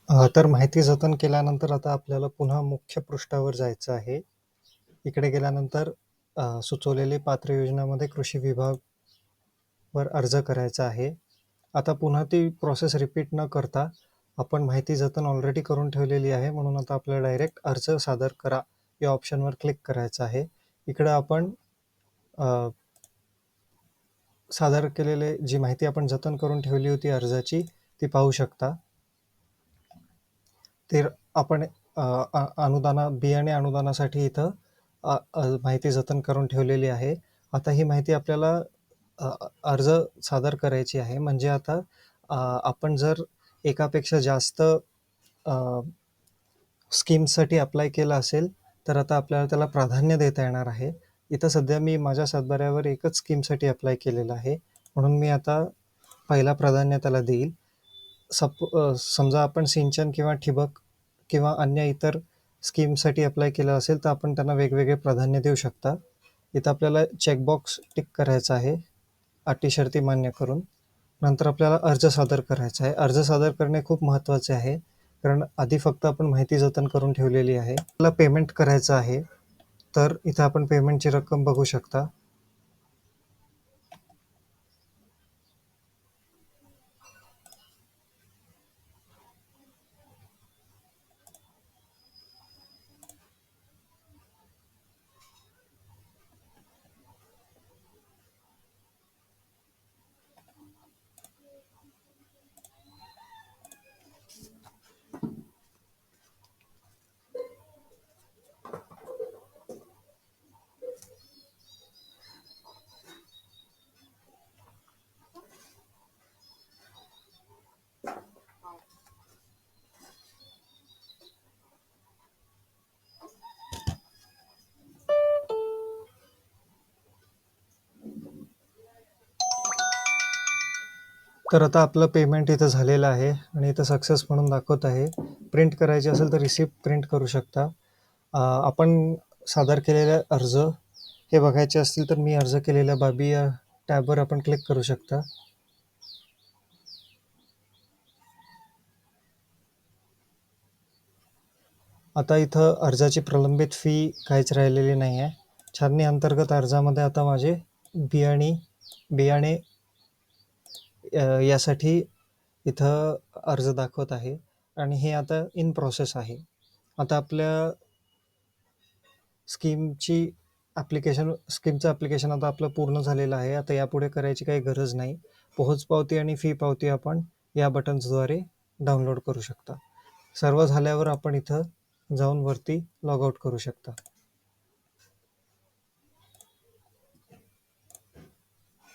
तर माहिती जतन केल्यानंतर आता आपल्याला पुन्हा मुख्य पृष्ठावर जायचं आहे. इकडे गेल्यानंतर सुचवलेली पात्र योजनामध्ये कृषी विभागवर अर्ज करायचा आहे. आता पुन्हा ती प्रोसेस रिपीट न करता आपण माहिती जतन ऑलरेडी करून ठेवलेली आहे, म्हणून आता आपल्याला डायरेक्ट अर्ज सादर करा या ऑप्शनवर क्लिक करायचं आहे. इकडं आपण सादर केलेले जी माहिती आपण जतन करून ठेवली होती अर्जाची ती पाहू शकता. ते आपण बियाणे अनुदानासाठी इथं माहिती जतन करून ठेवलेली आहे. आता ही माहिती आपल्याला अर्ज सादर करायची आहे. म्हणजे आता आपण जर एकापेक्षा जास्त स्कीम्ससाठी अप्लाय केलं असेल, तर आता आपल्याला त्याला प्राधान्य देता येणार आहे. इथं सध्या मी माझ्या सातबाऱ्यावर एकच स्कीमसाठी अप्लाय केलेलं आहे, म्हणून मी आता पहिला प्राधान्य त्याला देईल. समजा आपण सिंचन किंवा ठिबक किंवा अन्य इतर स्कीमसाठी अप्लाय केलं असेल, तर आपण त्यांना वेगवेगळे प्राधान्य देऊ शकता. इथं आपल्याला चेकबॉक्स टिक करायचा आहे, अटी शर्ती मान्य करून. नंतर आपल्याला अर्ज सादर करायचा आहे. अर्ज सादर करणे खूप महत्त्वाचे आहे, कारण आधी फक्त आपण माहिती जतन करून ठेवलेली आहे. आपल्याला पेमेंट करायचं आहे, तर इथं आपण पेमेंटची रक्कम बघू शकता. तर आता आपलं पेमेंट इथं झालेलं आहे आणि इथं सक्सेस म्हणून दाखवत आहे. प्रिंट करायची असेल तर रिसिप्ट प्रिंट करू शकता. आपण सादर केलेले अर्ज हे बघायचे असतील तर मी अर्ज केलेल्या बाबी या टॅबवर आपण क्लिक करू शकता. आता इथं अर्जाची प्रलंबित फी काहीच राहिलेली नाही आहे. छाननी अंतर्गत अर्जामध्ये आता माझे बियाणे यासाठी इथं अर्ज दाखवत आहे आणि हे आता इन प्रोसेस आहे. आता आपल्या स्कीमचं ॲप्लिकेशन आता आपलं पूर्ण झालेलं आहे. आता यापुढे करायची काही गरज नाही. पोहोचपावती आणि फी पावती आपण या बटन्सद्वारे डाउनलोड करू शकता. सर्व झाल्यावर आपण इथं जाऊन वरती लॉग आउट करू शकता.